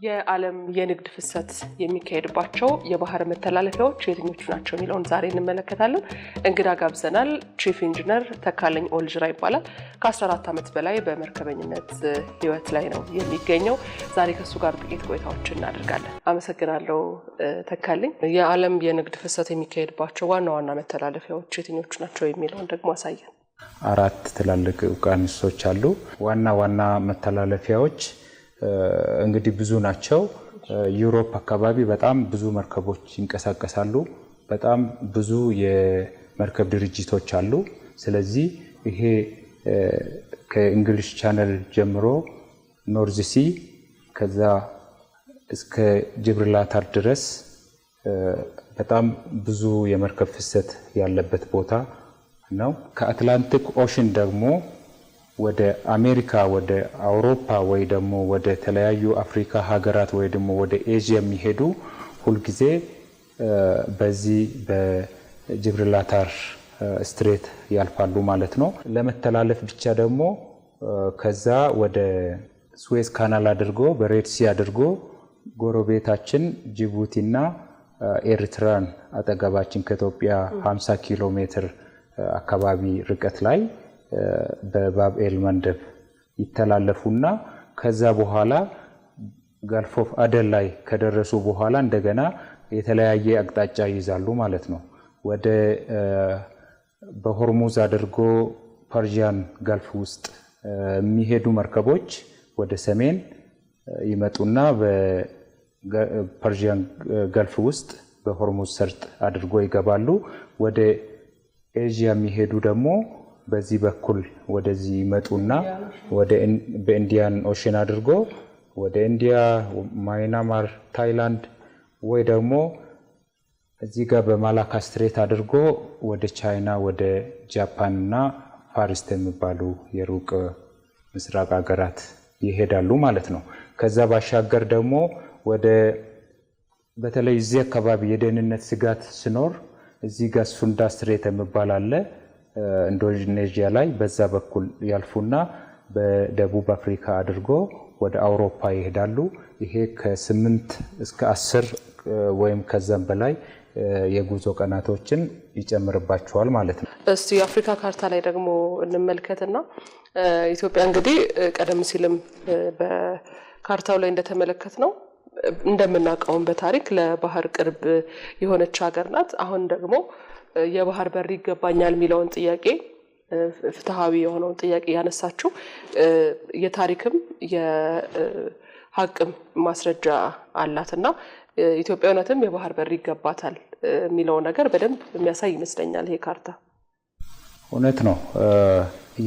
የዓለም የንግድ ፍሰት የሚካሄድባቸው የባህር መተላለፊያዎች የትኞቹ ናቸው የሚለውን ዛሬ እንመለከታለን። እንግዳ ጋብዘናል። ቺፍ ኢንጂነር ተካልኝ ኦልጅራ ይባላል። ከ14 ዓመት በላይ በመርከበኝነት ህይወት ላይ ነው የሚገኘው። ዛሬ ከሱ ጋር ጥቂት ቆይታዎችን እናደርጋለን። አመሰግናለሁ ተካልኝ። የዓለም የንግድ ፍሰት የሚካሄድባቸው ዋና ዋና መተላለፊያዎች የትኞቹ ናቸው የሚለውን ደግሞ አሳየን። 4 ትላልቅ ውቅያኖሶች አሉ። ዋና ዋና መተላለፊያዎች እንግዲህ ብዙ ናቸው። ዩሮፕ አካባቢ በጣም ብዙ መርከቦች ይንቀሳቀሳሉ። በጣም ብዙ የመርከብ ድርጅቶች አሉ። ስለዚህ ይሄ ከእንግሊዝ ቻነል ጀምሮ ኖርዝ ሲ ከዛ እስከ ጅብራልታር ድረስ በጣም ብዙ የመርከብ ፍሰት ያለበት ቦታ ነው። ከአትላንቲክ ኦሽን ደግሞ ወደ አሜሪካ ወደ አውሮፓ ወይ ደግሞ ወደ ተለያዩ አፍሪካ ሀገራት ወይ ደግሞ ወደ ኤዥያ የሚሄዱ ሁሉ ጊዜ በዚህ በጅብራልታር ስትሬት ያልፋሉ ማለት ነው። ለመተላለፍ ብቻ ደግሞ ከዛ ወደ ስዌዝ ካናል አድርጎ በሬድ ሲ አድርጎ ጎረቤታችን ጅቡቲና ኤርትራን አጠገባችን ከኢትዮጵያ 50 ኪሎ ሜትር አካባቢ ርቀት ላይ በባብኤል መንደብ ይተላለፉና ከዛ በኋላ ጋልፍ ኦፍ አደን ላይ ከደረሱ በኋላ እንደገና የተለያየ አቅጣጫ ይይዛሉ ማለት ነው። ወደ በሆርሙዝ አድርጎ ፐርሺያን ጋልፍ ውስጥ የሚሄዱ መርከቦች ወደ ሰሜን ይመጡና በፐርሺያን ጋልፍ ውስጥ በሆርሙዝ ሰርጥ አድርጎ ይገባሉ። ወደ ኤዥያ የሚሄዱ ደግሞ በዚህ በኩል ወደዚህ ይመጡና ወደ በኢንዲያን ኦሽን አድርጎ ወደ ኢንዲያ፣ ማይናማር፣ ታይላንድ ወይ ደግሞ እዚህ ጋር በማላካ ስትሬት አድርጎ ወደ ቻይና፣ ወደ ጃፓንና ፋሪስት የሚባሉ የሩቅ ምስራቅ ሀገራት ይሄዳሉ ማለት ነው። ከዛ ባሻገር ደግሞ ወደ በተለይ እዚህ አካባቢ የደህንነት ስጋት ሲኖር እዚህ ጋር ሱንዳ ስትሬት የሚባል አለ ኢንዶኔዥያ ላይ በዛ በኩል ያልፉና በደቡብ አፍሪካ አድርጎ ወደ አውሮፓ ይሄዳሉ። ይሄ ከ8 እስከ 10 ወይም ከዛም በላይ የጉዞ ቀናቶችን ይጨምርባቸዋል ማለት ነው። እስቲ የአፍሪካ ካርታ ላይ ደግሞ እንመልከትና ኢትዮጵያ እንግዲህ ቀደም ሲልም በካርታው ላይ እንደተመለከት ነው እንደምናውቀው በታሪክ ለባህር ቅርብ የሆነች ሀገር ናት። አሁን ደግሞ የባህር በር ይገባኛል የሚለውን ጥያቄ ፍትሃዊ የሆነውን ጥያቄ ያነሳችው የታሪክም የሀቅም ማስረጃ አላትና ኢትዮጵያዊነትም የባህር በር ይገባታል የሚለው ነገር በደንብ የሚያሳይ ይመስለኛል ይሄ ካርታ። እውነት ነው።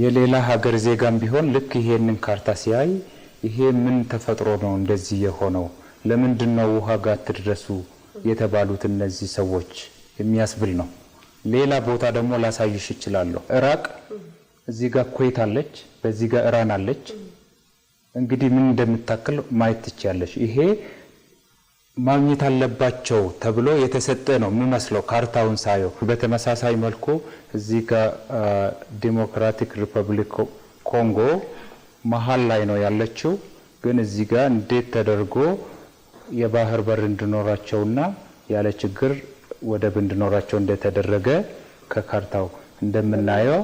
የሌላ ሀገር ዜጋም ቢሆን ልክ ይሄንን ካርታ ሲያይ ይሄ ምን ተፈጥሮ ነው እንደዚህ የሆነው፣ ለምንድነው ውሃ ጋር ትድረሱ የተባሉት እነዚህ ሰዎች የሚያስብል ነው። ሌላ ቦታ ደግሞ ላሳይሽ እችላለሁ። ኢራቅ እዚህ ጋር ኩዌት አለች፣ በዚህ ጋር ኢራን አለች። እንግዲህ ምን እንደምታክል ማየት ትችያለሽ። ይሄ ማግኘት አለባቸው ተብሎ የተሰጠ ነው የሚመስለው ካርታውን ሳየው። በተመሳሳይ መልኩ እዚህ ጋር ዲሞክራቲክ ሪፐብሊክ ኮንጎ መሃል ላይ ነው ያለችው። ግን እዚህ ጋር እንዴት ተደርጎ የባህር በር እንዲኖራቸውና ያለ ችግር ወደብ እንዲኖራቸው እንደተደረገ ከካርታው እንደምናየው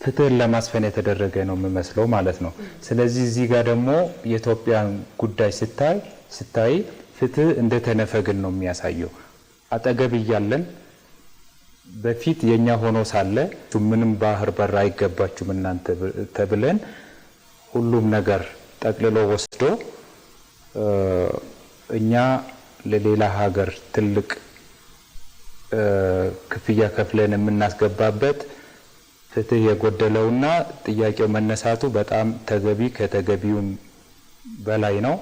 ፍትህን ለማስፈን የተደረገ ነው የሚመስለው ማለት ነው። ስለዚህ እዚህ ጋር ደግሞ የኢትዮጵያን ጉዳይ ስታይ ፍትህ እንደተነፈግን ነው የሚያሳየው። አጠገብ እያለን በፊት የኛ ሆኖ ሳለ ምንም ባህር በር አይገባችሁም እናንተ ተብለን ሁሉም ነገር ጠቅልሎ ወስዶ እኛ ለሌላ ሀገር ትልቅ ክፍያ ከፍለን የምናስገባበት ፍትህ የጎደለውና ጥያቄው መነሳቱ በጣም ተገቢ ከተገቢውም በላይ ነው።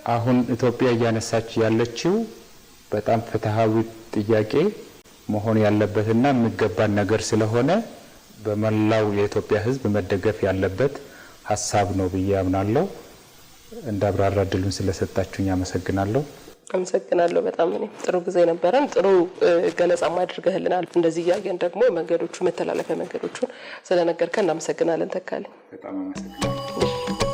አሁን ኢትዮጵያ እያነሳች ያለችው በጣም ፍትሃዊ ጥያቄ መሆን ያለበትና የሚገባን ነገር ስለሆነ በመላው የኢትዮጵያ ሕዝብ መደገፍ ያለበት ሀሳብ ነው ብዬ አምናለሁ። እንዳብራራ ድሉን ስለሰጣችሁኝ አመሰግናለሁ። አመሰግናለሁ በጣም እኔ ጥሩ ጊዜ ነበረን። ጥሩ ገለጻ ማድረግልናል። እንደዚህ ያገን ደግሞ መንገዶቹ መተላለፊያ መንገዶቹን ስለነገርከን እናመሰግናለን ተካልኝ። በጣም አመሰግናለሁ።